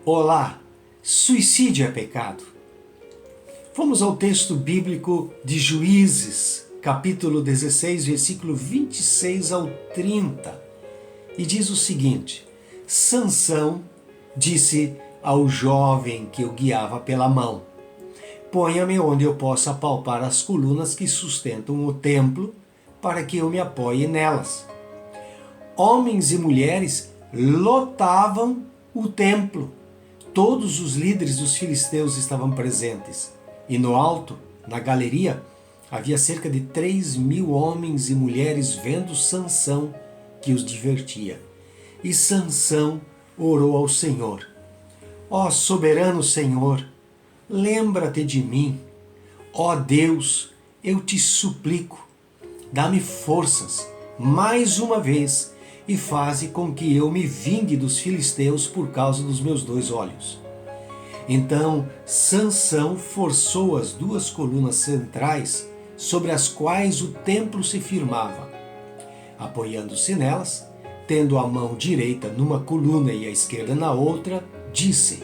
Olá, suicídio é pecado? Vamos ao texto bíblico de Juízes, capítulo 16, versículo 26 ao 30. E diz o seguinte: Sansão disse ao jovem que o guiava pela mão: ponha-me onde eu possa palpar as colunas que sustentam o templo, para que eu me apoie nelas. Homens e mulheres lotavam o templo. Todos os líderes dos filisteus estavam presentes. E no alto, na galeria, havia cerca de 3.000 homens e mulheres vendo Sansão, que os divertia. E Sansão orou ao Senhor: ó soberano Senhor, lembra-te de mim. Ó Deus, eu te suplico, dá-me forças mais uma vez e faze com que eu me vingue dos filisteus por causa dos meus 2 olhos. Então Sansão forçou as 2 colunas centrais sobre as quais o templo se firmava. Apoiando-se nelas, tendo a mão direita numa coluna e a esquerda na outra, disse: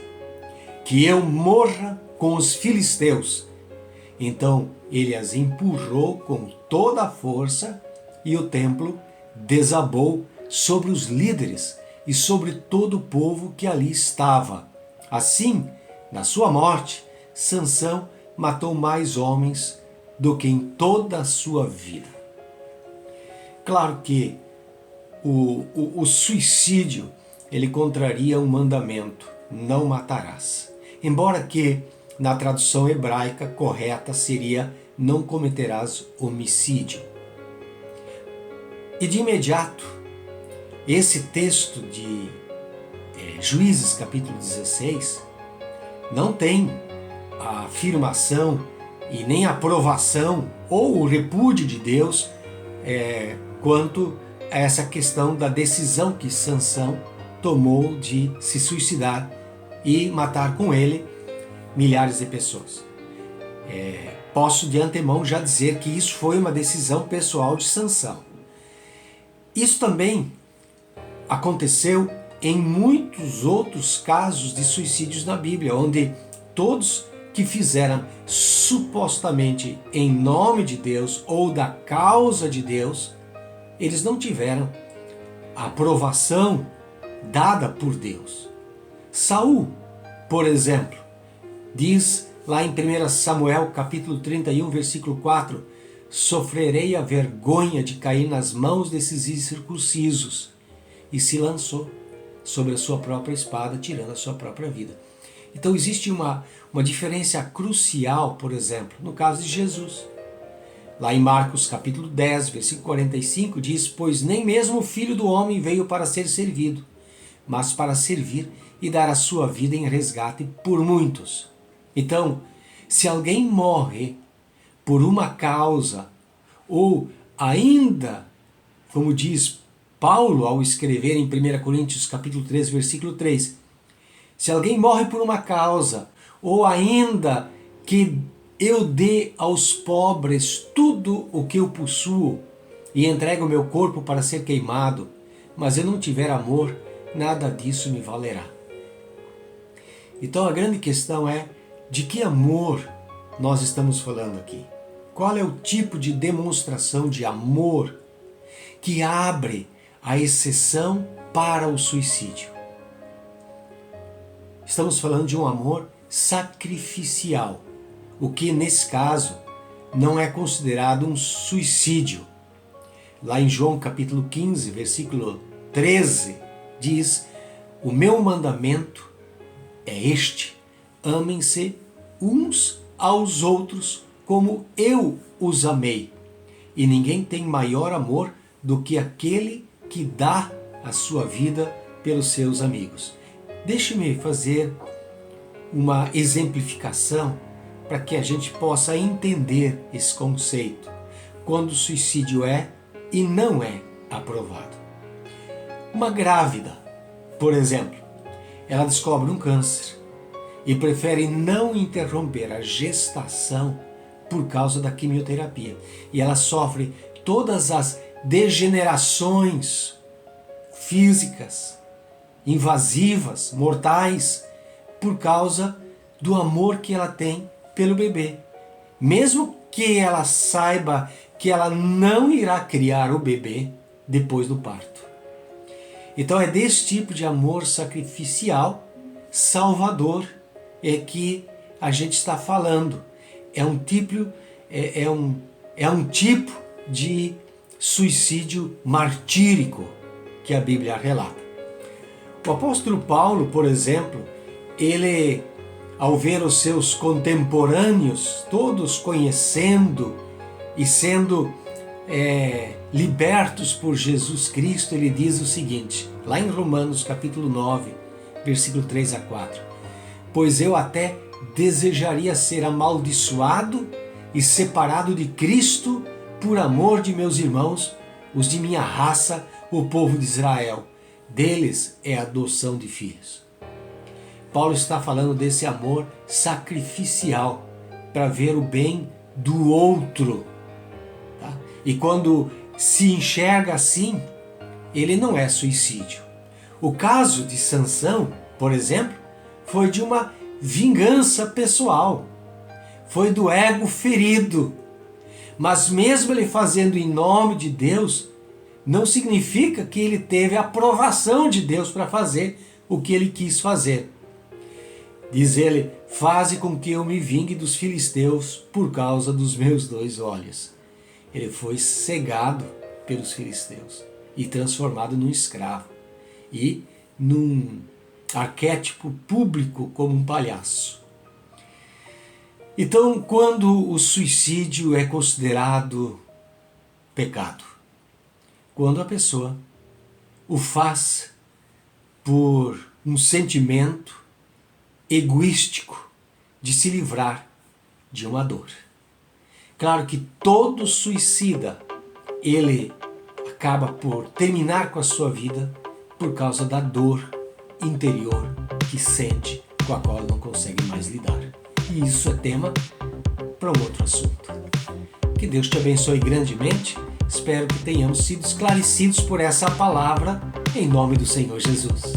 que eu morra com os filisteus. Então ele as empurrou com toda a força e o templo desabou sobre os líderes e sobre todo o povo que ali estava. Assim, na sua morte, Sansão matou mais homens do que em toda a sua vida. Claro que o suicídio, ele contraria um mandamento: não matarás. Embora que na tradução hebraica correta seria: não cometerás homicídio. E de imediato, esse texto de Juízes capítulo 16 não tem a afirmação e nem a aprovação ou o repúdio de Deus quanto a essa questão da decisão que Sansão tomou de se suicidar e matar com ele milhares de pessoas. Posso de antemão já dizer que isso foi uma decisão pessoal de Sansão. Isso também aconteceu em muitos outros casos de suicídios na Bíblia, onde todos que fizeram supostamente em nome de Deus ou da causa de Deus, eles não tiveram a aprovação dada por Deus. Saul, por exemplo, diz lá em 1 Samuel capítulo 31, versículo 4, sofrerei a vergonha de cair nas mãos desses incircuncisos, e se lançou sobre a sua própria espada, tirando a sua própria vida. Então existe uma diferença crucial, por exemplo, no caso de Jesus. Lá em Marcos capítulo 10, versículo 45, diz: pois nem mesmo o Filho do Homem veio para ser servido, mas para servir e dar a sua vida em resgate por muitos. Então, se alguém morre por uma causa, ou ainda, como diz Paulo ao escrever em 1 Coríntios capítulo 3, versículo 3, se alguém morre por uma causa, ou ainda que eu dê aos pobres tudo o que eu possuo e entregue o meu corpo para ser queimado, mas eu não tiver amor, nada disso me valerá. Então a grande questão é: de que amor nós estamos falando aqui? Qual é o tipo de demonstração de amor que abre a exceção para o suicídio? Estamos falando de um amor sacrificial, o que nesse caso não é considerado um suicídio. Lá em João capítulo 15, versículo 13, diz: o meu mandamento é este: amem-se uns aos outros como eu os amei. E ninguém tem maior amor do que aquele que dá a sua vida pelos seus amigos. Deixe-me fazer uma exemplificação para que a gente possa entender esse conceito, quando o suicídio é e não é aprovado. Uma grávida, por exemplo, ela descobre um câncer e prefere não interromper a gestação por causa da quimioterapia. E ela sofre todas as degenerações físicas, invasivas, mortais, por causa do amor que ela tem pelo bebê. Mesmo que ela saiba que ela não irá criar o bebê depois do parto. Então é desse tipo de amor sacrificial, salvador, que a gente está falando. É um tipo de suicídio martírico que a Bíblia relata. O apóstolo Paulo, por exemplo, ele, ao ver os seus contemporâneos todos conhecendo e sendo libertos por Jesus Cristo, ele diz o seguinte, lá em Romanos capítulo 9, versículo 3 a 4. Pois eu até desejaria ser amaldiçoado e separado de Cristo por amor de meus irmãos, os de minha raça, o povo de Israel. Deles é a adoção de filhos. Paulo está falando desse amor sacrificial para ver o bem do outro. Tá? E quando se enxerga assim, ele não é suicídio. O caso de Sansão, por exemplo, foi de uma vingança pessoal. Foi do ego ferido. Mas mesmo ele fazendo em nome de Deus, não significa que ele teve a aprovação de Deus para fazer o que ele quis fazer. Diz ele, faze com que eu me vingue dos filisteus por causa dos meus 2 olhos. Ele foi cegado pelos filisteus e transformado num escravo e num arquétipo público como um palhaço. Então, quando o suicídio é considerado pecado? Quando a pessoa o faz por um sentimento egoístico de se livrar de uma dor. Claro que todo suicida, ele acaba por terminar com a sua vida por causa da dor interior que sente, com a qual não consegue mais lidar. E isso é tema para um outro assunto. Que Deus te abençoe grandemente. Espero que tenhamos sido esclarecidos por essa palavra, em nome do Senhor Jesus.